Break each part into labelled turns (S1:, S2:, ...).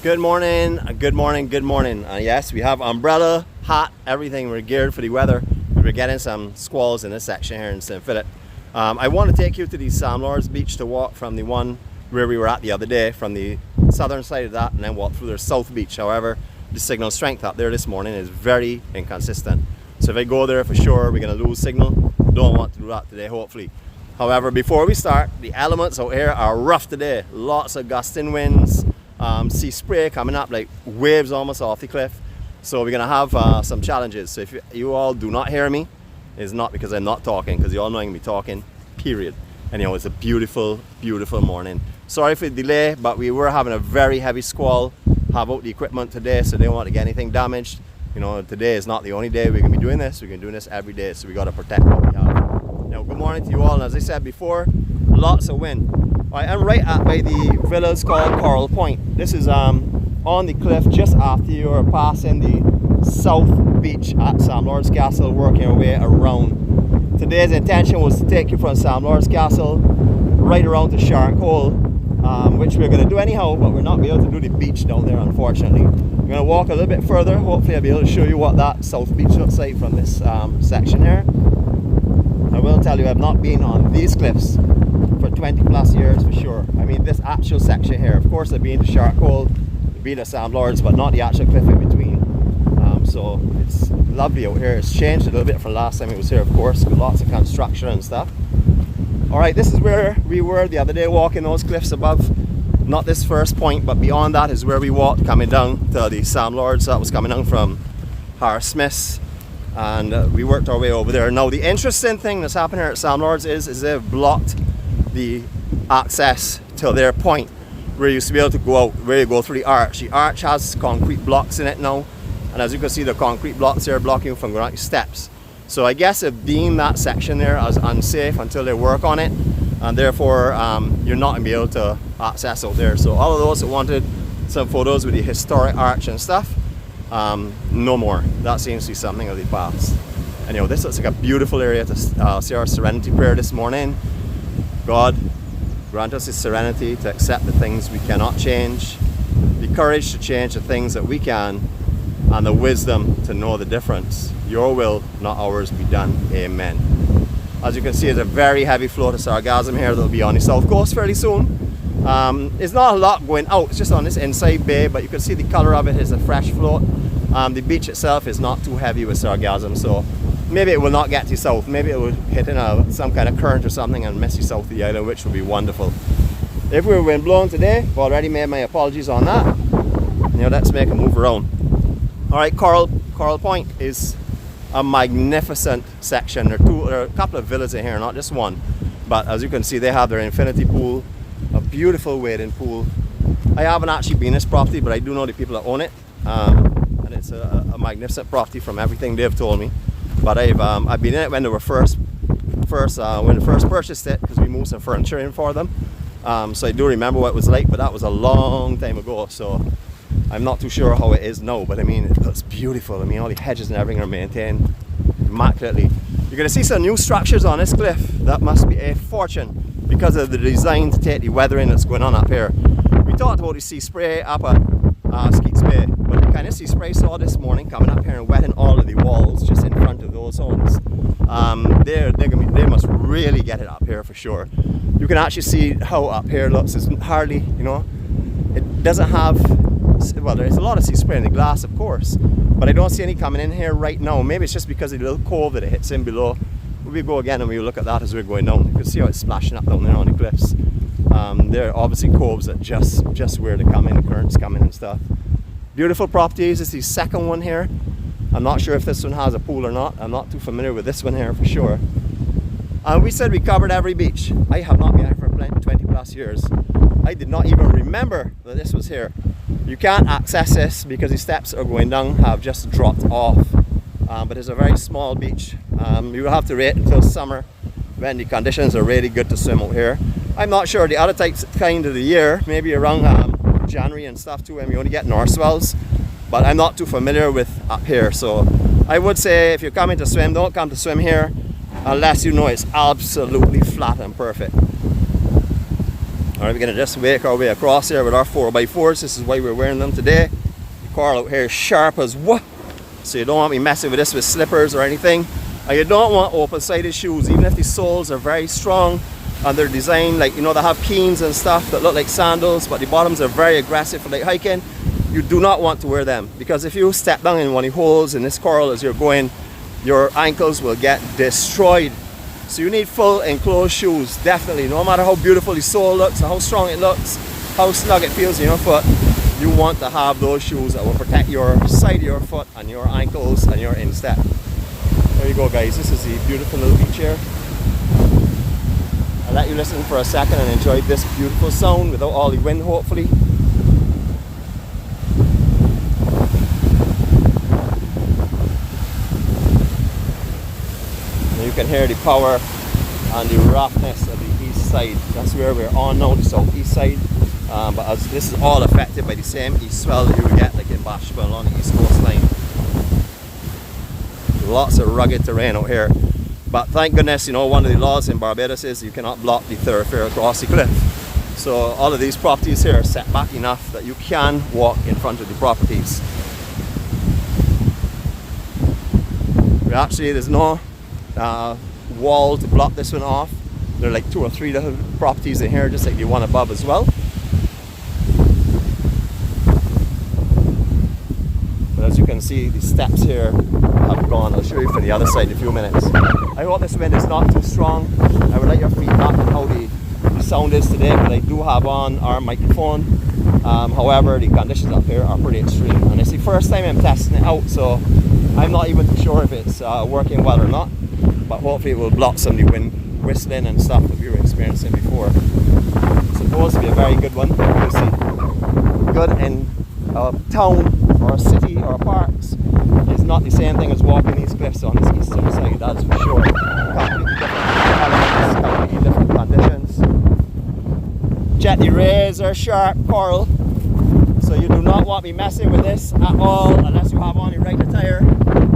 S1: Good morning, good morning, good morning. Yes, we have umbrella, hat, everything. We're geared for the weather. We're getting some squalls in this section here in St. Philip. I want to take you to the Sam Lords beach to walk from the one where we were at the other day, from the southern side of that, and then walk through their south beach. However, the signal strength up there this morning is very inconsistent. So if I go there for sure, we're going to lose signal. Don't want to do that today, hopefully. However, before we start, the elements out here are rough today. Lots of gusting winds, sea spray coming up like waves almost off the cliff. So we're going to have some challenges. So if you all do not hear me, it's not because I'm not talking, because you all know I'm going to be talking, period. And you know, it's a beautiful, beautiful morning. Sorry for the delay, but we were having a very heavy squall. Have out the equipment today, so they don't want to get anything damaged. You know, today is not the only day we're going to be doing this. We're going to be doing this every day, so we got to protect what we have. Now, good morning to you all. And as I said before, lots of wind. I'm right at by the villas called Coral Point. This is on the cliff just after you're passing the south beach at Sam Lords Castle, working our way around. Today's intention was to take you from Sam Lords Castle right around to Shark Hole, which we're going to do anyhow, but we're not going to be able to do the beach down there, unfortunately. We're going to walk a little bit further. Hopefully I'll be able to show you what that south beach looks like from this section here. I will tell you, I've not been on these cliffs for 20 plus years for sure. I mean, this actual section here. Of course I've been to Shark Hole, I've been to Sam Lords, but not the actual cliff in between. So it's lovely out here. It's changed a little bit from last time it was here, of course, with lots of construction and stuff. Alright, this is where we were the other day, walking those cliffs above. Not this first point, but beyond that is where we walked coming down to the Sam Lords. That was coming down from Harris Smith's, and we worked our way over there. Now the interesting thing that's happened here at Sam Lords is they've blocked the access to their point where you used to be able to go out, where you go through the arch. The arch has concrete blocks in it now, and as you can see, the concrete blocks here are blocking you from going out your steps. So I guess they've deemed that section there as unsafe until they work on it, and therefore you're not going to be able to access out there. So all of those that wanted some photos with the historic arch and stuff, no more. That seems to be something of the past. And you know, this looks like a beautiful area to say our serenity prayer this morning. God, grant us the serenity to accept the things we cannot change, the courage to change the things that we can, and the wisdom to know the difference. Your will, not ours, be done. Amen. As you can see, there's a very heavy flow to sargassum here that'll be on the south coast fairly soon. It's not a lot going out, it's just on this inside bay, but you can see the color of it is a fresh float. The beach itself is not too heavy with sargassum, so maybe it will not get to south. Maybe it will hit in some kind of current or something and miss you south of the island, which would be wonderful. If we were wind blown today, I've already made my apologies on that. Now let's make a move around. Alright, Coral Point is a magnificent section. There are a couple of villas in here, not just one. But as you can see, they have their infinity pool, a beautiful wading pool. I haven't actually been in this property, but I do know the people that own it. And it's a magnificent property from everything they've told me. But I've been in it when they were first purchased it, because we moved some furniture in for them. So I do remember what it was like, but that was a long time ago. So I'm not too sure how it is now, but I mean, it looks beautiful. I mean, all the hedges and everything are maintained immaculately. You're going to see some new structures on this cliff. That must be a fortune because of the design to take the weathering that's going on up here. We talked about the sea spray up at Skeets Bay, but the kind of sea spray saw this morning coming up here and wetting all of the walls just in front of those homes. They must really get it up here for sure. You can actually see how up here looks. It's hardly, you know, it doesn't have, well, there's a lot of sea spray in the glass, of course, but I don't see any coming in here right now. Maybe it's just because of the little cove that it hits in below. We go again and we look at that as we're going down. You can see how it's splashing up down there on the cliffs. There are obviously coves that just where they come in, the currents come in and stuff. Beautiful properties. This is the second one here. I'm not sure if this one has a pool or not. I'm not too familiar with this one here for sure. And we said we covered every beach. I have not been here for 20 plus years. I did not even remember that this was here. You can't access this because the steps are going down have just dropped off. But it's a very small beach. You will have to wait until summer when the conditions are really good to swim out here. I'm not sure the other kind of the year, maybe around January and stuff too, when we only get north swells. But I'm not too familiar with up here. So I would say if you're coming to swim, don't come to swim here unless you know it's absolutely flat and perfect. Alright, we're going to just make our way across here with our 4x4s. This is why we're wearing them today. The coral out here is sharp as what? So you don't want me messing with this with slippers or anything. And you don't want open-sided shoes, even if the soles are very strong and they're designed like, you know, they have keens and stuff that look like sandals, but the bottoms are very aggressive for like hiking. You do not want to wear them, because if you step down in one of the holes in this coral as you're going, your ankles will get destroyed. So you need full enclosed shoes, definitely. No matter how beautiful the sole looks, or how strong it looks, how snug it feels in your foot, you want to have those shoes that will protect your side of your foot and your ankles and your instep. There you go, guys. This is the beautiful little beach here. I'll let you listen for a second and enjoy this beautiful sound without all the wind, hopefully. You can hear the power and the roughness of the east side. That's where we're on now, the southeast side. But as this is all affected by the same east swell that you would get like in Barbados on the east coastline. Lots of rugged terrain out here. But thank goodness, you know, one of the laws in Barbados is you cannot block the thoroughfare across the cliff. So all of these properties here are set back enough that you can walk in front of the properties. Actually, there's no wall to block this one off. There are like 2 or 3 little properties in here, just like the one above as well. But as you can see, the steps here have gone. I'll show you from the other side in a few minutes. I hope this wind is not too strong. I would like your feedback on how the sound is today, but I do have on our microphone. However, the conditions up here are pretty extreme, and it's the first time I'm testing it out, so I'm not even too sure if it's working well or not. But hopefully it will block some of the wind whistling and stuff that we were experiencing before. It's supposed to be a very good one. You see, good in a town or a city or parks is not the same thing as walking these cliffs on this eastern side, that's for sure. Completely different elements, completely different conditions. Jetty razor sharp coral. So you do not want to be messing with this at all unless you have on your right attire.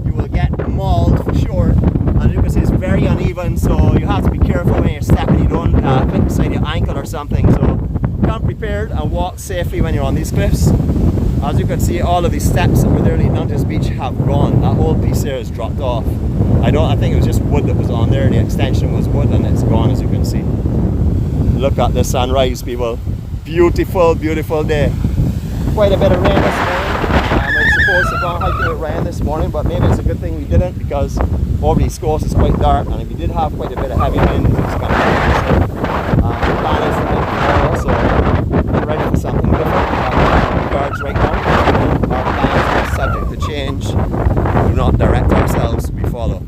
S1: You will get mauled for sure. And you can see it's very uneven, so you have to be careful when you're stepping. You don't clip beside your ankle or something. So come prepared and walk safely when you're on these cliffs. As you can see, all of these steps that were there leading onto this beach have gone. That whole piece there is dropped off. I think it was just wood that was on there. The extension was wood and it's gone, as you can see. Look at the sunrise, people. Beautiful, beautiful day. Quite a bit of rain this morning. I was supposed to go hiking with rain this morning, but maybe it's a good thing we didn't, because over the east coast is quite dark, and if you did have quite a bit of heavy wind, it's going to happen. The plan is to make tomorrow, so get ready for something different. Regards right now. Our plans are subject to change. We do not direct ourselves, we follow.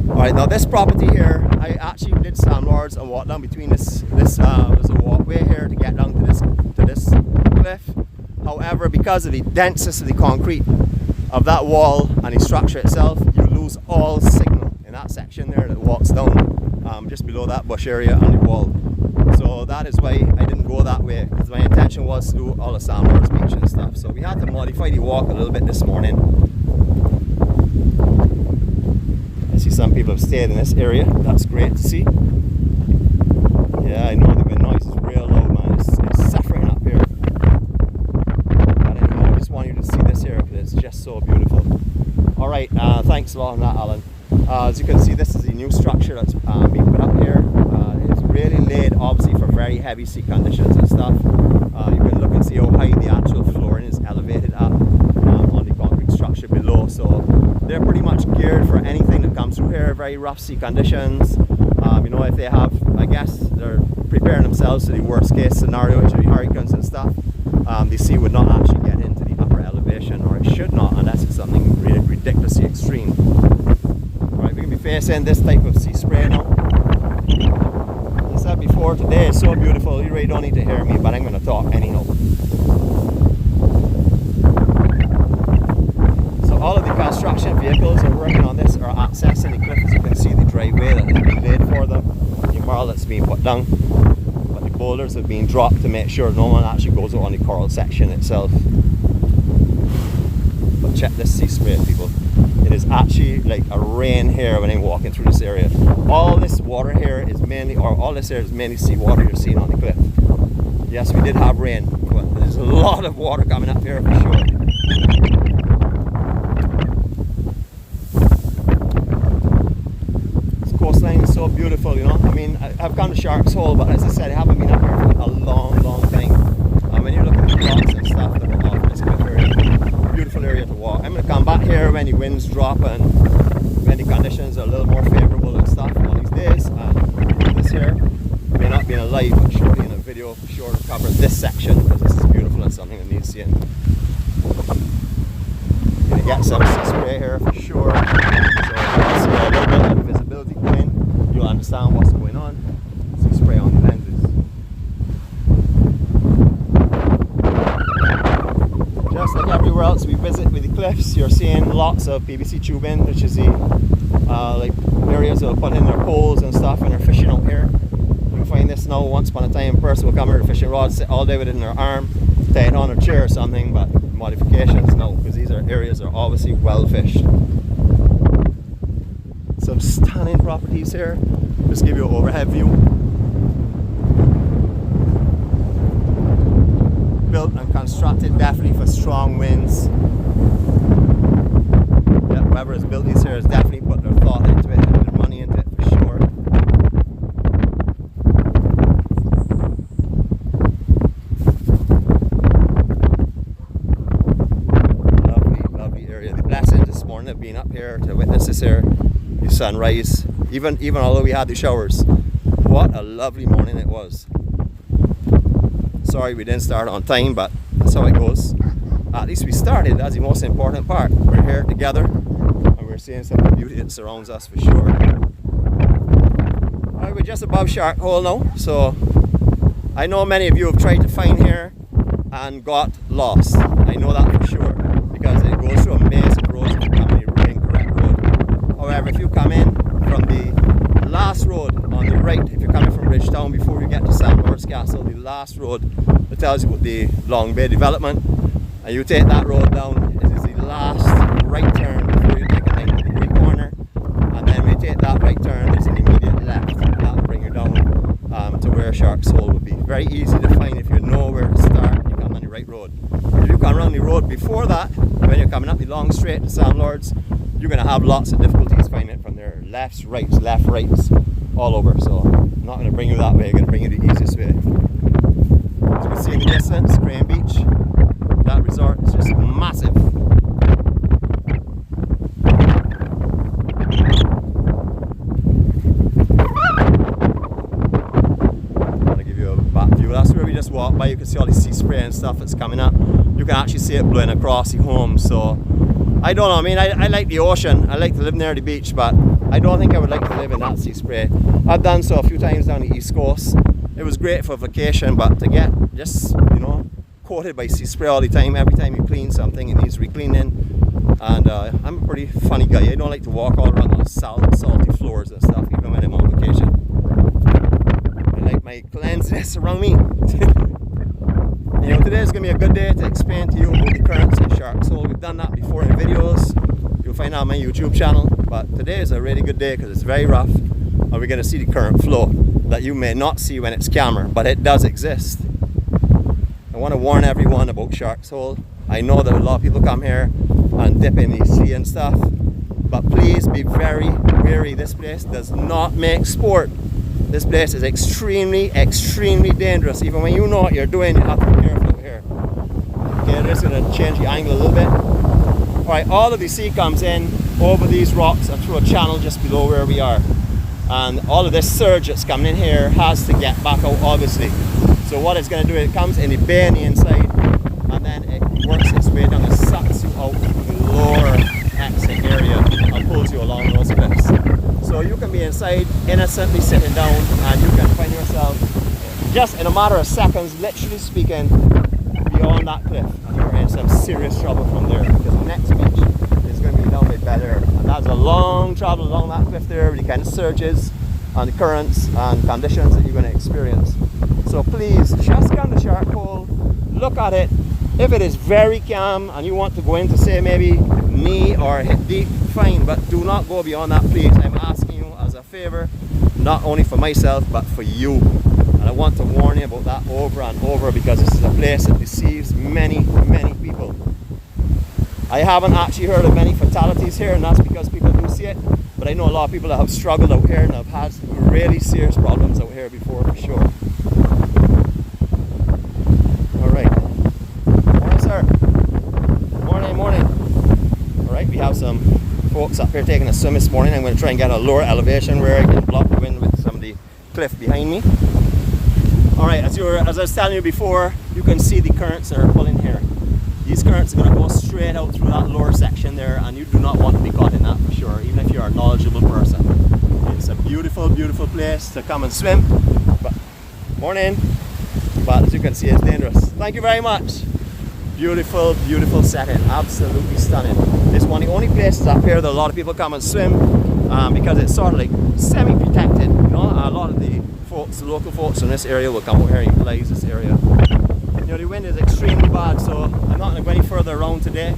S1: Alright, now this property here, I actually did some lords and walk down between this there's a walkway here to get down to this cliff. However, because of the denseness of the concrete of that wall and the structure itself, you lose all signal in that section there that walks down just below that bush area on the wall. So that is why I didn't go that way, because my intention was to do all the Sandlords Beach and stuff. So we had to modify the walk a little bit this morning. I see some people have stayed in this area. That's great to see. Yeah, I know the wind noise is real low, man. It's suffering up here. But anyway, I just want you to see this here because it's just so beautiful. Alright, thanks a lot on that, Alan. As you can see, this is the new structure that's being put up here. It's really laid, obviously, for very heavy sea conditions and stuff. You can look and see how high the actual flooring is elevated up on the concrete structure below. So they're pretty much geared for anything that comes through here, very rough sea conditions. You know, if they have, I guess, they're preparing themselves to the worst case scenario, which would be hurricanes and stuff. The sea would not actually get into the upper elevation, or it should not, unless it's something really ridiculously extreme. Alright, we can be facing this type of sea spray now. As I said before, today is so beautiful, you really don't need to hear me, but I'm going to talk anyhow. So all of the construction vehicles that are working on this are accessing the cliff. As you can see, the driveway that has been laid for them, the marl that's been put down, but the boulders have been dropped to make sure no one actually goes out on the coral section itself. But check this sea spray, people. It is actually like a rain here when I'm walking through this area. All this water here is mainly, or all this area is mainly seawater you're seeing on the cliff. Yes, we did have rain, but there's a lot of water coming up here for sure. This coastline is so beautiful, you know. I mean, I've come to Shark's Hole, but as I said, I haven't been up here for a long, long time. And when you look at the rocks and stuff that are off this cliff area, beautiful area to walk. I'm going to come back here when the winds drop and when the conditions are a little more favourable and stuff on these days. And this here may not be in a live, but surely in a video for sure to cover this section, because this is beautiful and something that needs seeing. Going to get some sea spray here for sure. So you can see a little bit of visibility come in, you'll understand what's going on. Sea spray on the lenses. Just like everywhere else we visit with the cliffs, you're seeing lots of PVC tubing, which is the like areas that will put in their poles and stuff when they're fishing out here. You'll find this now. Once upon a time, a person will come here with a fishing rod, sit all day with it in their arm, tie it on a chair or something, but modifications, no, because these are areas that are obviously well fished. Some stunning properties here. Just give you an overhead view. Built and constructed definitely for strong winds. Yeah, whoever has built these here has definitely put their thought into it and their money into it for sure. Lovely, lovely area. The blessing this morning of being up here to witness this here, the sunrise. Even although we had the showers, what a lovely morning it was. Sorry we didn't start on time, but that's how it goes. At least we started. That's the most important part. We're here together and we're seeing some of the beauty that surrounds us for sure. Alright, we're just above Shark Hole now, so I know many of you have tried to find here and got lost. I know that for sure, because it goes through a maze of roads if you come in the incorrect road. However, if you come in from the last road on the right, if you're coming from Bridgetown before you get to St. Lawrence Castle, the last road that tells you about the Long Bay development, and you take that road down, it is the last right turn before you take a 90-degree corner, and then when you take that right turn, there's an immediate left, and that will bring you down to where Shark's Hole would be. Very easy to find if you know where to start, you come on the right road. If you come around the road before that, when you're coming up the long straight to St. Lawrence, you're going to have lots of difficulties finding it from there. Lefts, rights, left, rights, all over. So I'm not going to bring you that way, I'm going to bring you the easiest way. As you can see in the distance, Graham Beach, that resort is just massive. I'll give you a back view. That's where we just walked by. You can see all the sea spray and stuff that's coming up. You can actually see it blowing across the home. So I don't know, I mean, I like the ocean, I like to live near the beach, but I don't think I would like to live in that sea spray. I've done so a few times down the East Coast. It was great for vacation, but to get just, you know, coated by sea spray all the time, every time you clean something, it needs re-cleaning. And I'm a pretty funny guy. I don't like to walk all around on salty floors and stuff, even when I'm on vacation. I like my cleanliness around me. You know, today is going to be a good day to explain to you about the currents in Shark's Hole. We've done that before in videos. You'll find that on my YouTube channel. But today is a really good day because it's very rough. And we're going to see the current flow that you may not see when it's camera, but it does exist. I want to warn everyone about Shark's Hole. I know that a lot of people come here and dip in the sea and stuff. But please be very wary. This place does not make sport. This place is extremely, extremely dangerous. Even when you know what you're doing, you have to be careful here. Okay, I'm just going to change the angle a little bit. Alright, all of the sea comes in over these rocks and through a channel just below where we are. And all of this surge that's coming in here has to get back out, obviously. So what it's going to do, it comes in the bay on the inside, and then it works its way down and sucks you out the lower exit area and pulls you along those cliffs. So you can be inside, innocently sitting down, and you can find yourself just in a matter of seconds, literally speaking, beyond that cliff. And you're in some serious trouble from there, because the next beach is going to be down by Bel Air. And that's a long travel along that cliff there with the kind of surges and the currents and conditions that you're going to experience. So please, just come to Shark Hole, look at it. If it is very calm and you want to go in to say maybe knee or hip deep, fine, but do not go beyond that, please. I'm asking you as a favor, not only for myself but for you. And I want to warn you about that over and over, because this is a place that deceives many, many people. I haven't actually heard of many fatalities here, and that's because people do see it. But I know a lot of people that have struggled out here and have had really serious problems out here before, for sure. Alright. Morning, sir. Morning, morning. Alright, we have some folks up here taking a swim this morning. I'm going to try and get a lower elevation where I can block the wind with some of the cliff behind me. Alright, as I was telling you before, you can see the currents that are pulling here. These currents are going to go straight out through that lower section there, and you do not want to be caught in that, for sure, even if you're a knowledgeable person. It's a beautiful, beautiful place to come and swim. But, morning. But as you can see, it's dangerous. Thank you very much. Beautiful, beautiful setting. Absolutely stunning. It's one of the only places up here that a lot of people come and swim, because it's sort of like semi-protected. You know, a lot of the folks, the local folks in this area will come out here and utilize this area. You know, the wind is extremely bad, so I'm not going to go any further around today.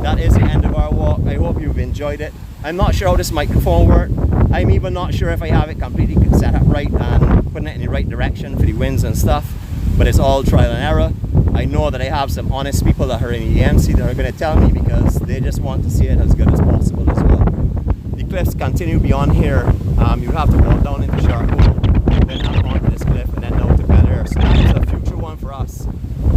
S1: That is the end of our walk. I hope you've enjoyed it. I'm not sure how this microphone works. I'm even not sure if I have it completely set up right and putting it in the right direction for the winds and stuff, but it's all trial and error. I know that I have some honest people that are in the EMC that are going to tell me, because they just want to see it as good as possible as well. The cliffs continue beyond here. You have to walk down into Shark Hole, then up onto this cliff, and then down to Bel Air. So that is a future one for us.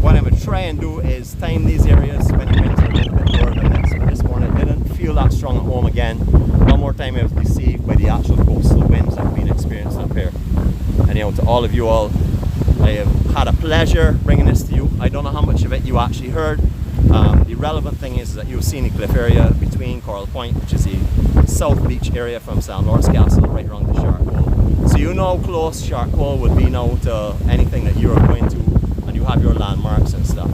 S1: What I'm going to try and do is time these areas when the winds are a little bit lower than this. But this morning I didn't feel that strong at home again. One more time I was deceived by the actual coastal winds that have been experienced up here. And you know, to all of you all, I have had a pleasure bringing this to you. I don't know how much of it you actually heard. The relevant thing is that you've seen the cliff area between Coral Point, which is the south beach area from St. Lawrence Castle, right around the Shark Hole. So you know how close Shark Hole would be now to anything that you are going to, and you have your landmarks and stuff.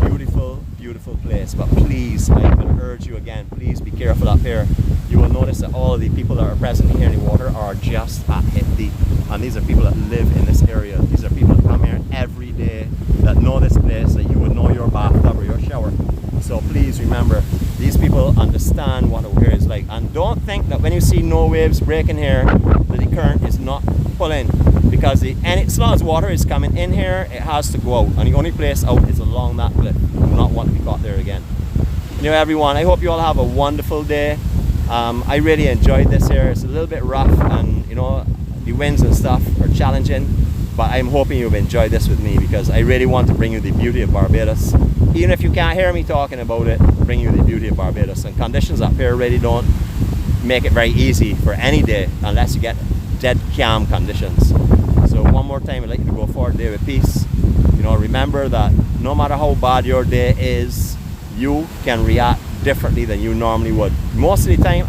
S1: Beautiful, beautiful place. But please, I'm going to urge you again, please be careful up here. You will notice that all of the people that are present here in the water are just at hip deep. And these are people that live in this area. These are people that come here every day, that know this place, that you would know your bathtub or your shower. So please remember, these people understand what out here is like. And don't think that when you see no waves breaking here, that the current is not pulling. Because as long as water is coming in here, it has to go out. And the only place out is along that cliff. You do not want to be caught there again. Anyway, everyone, I hope you all have a wonderful day. I really enjoyed this here. It's a little bit rough, and you know, the winds and stuff are challenging, but I'm hoping you've enjoyed this with me, because I really want to bring you the beauty of Barbados. Even if you can't hear me talking about it, bring you the beauty of Barbados. And conditions up here really don't make it very easy for any day unless you get dead calm conditions. So one more time, I'd like you to go forward today with peace. You know, remember that no matter how bad your day is, you can react differently than you normally would. Most of the time,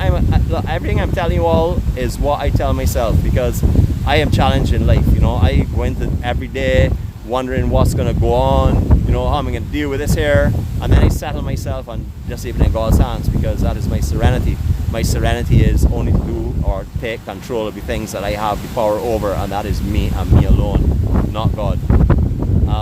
S1: everything I'm telling you all is what I tell myself, because I am challenged in life. You know, I go into every day wondering what's going to go on, you know, how I'm going to deal with this here, and then I settle myself and just leave it in God's hands, because that is my serenity. My serenity is only to do or take control of the things that I have the power over, and that is me and me alone, not God.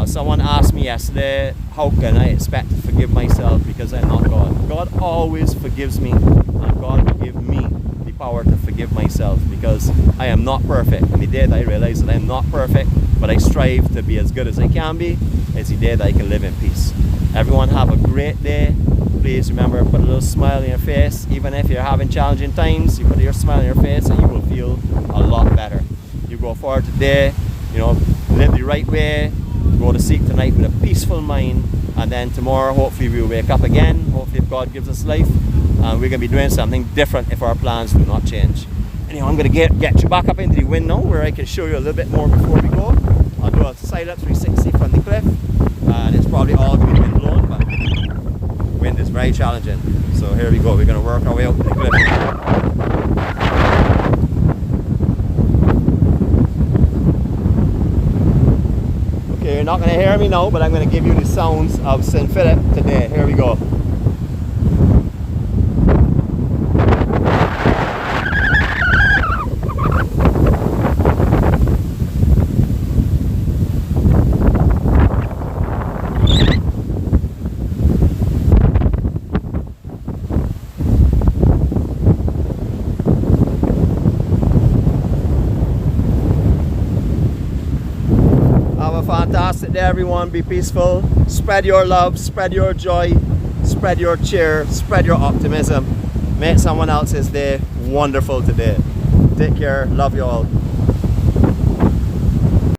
S1: Someone asked me yesterday, how can I expect to forgive myself because I'm not God? God always forgives me, and God will give me the power to forgive myself, because I am not perfect. And the day that I realize that I'm not perfect, but I strive to be as good as I can be, is the day that I can live in peace. Everyone have a great day. Please remember, put a little smile on your face. Even if you're having challenging times, you put your smile on your face and you will feel a lot better. You go forward today, you know, live the right way, go to sleep tonight with a peaceful mind, and then tomorrow hopefully we'll wake up again. Hopefully if God gives us life, and we're going to be doing something different if our plans do not change. Anyhow, I'm going to get you back up into the wind now, where I can show you a little bit more before we go. I'll do a side-up 360 from the cliff, and it's probably all going to be wind blown, but the wind is very challenging. So here we go, we're going to work our way out to the cliff. You're not going to hear me now, but I'm going to give you the sounds of St. Philip today. Here we go. fantastic day, everyone. Be peaceful. Spread your love, spread your joy, spread your cheer, spread your optimism. Make someone else's day wonderful today. Take care. Love you all.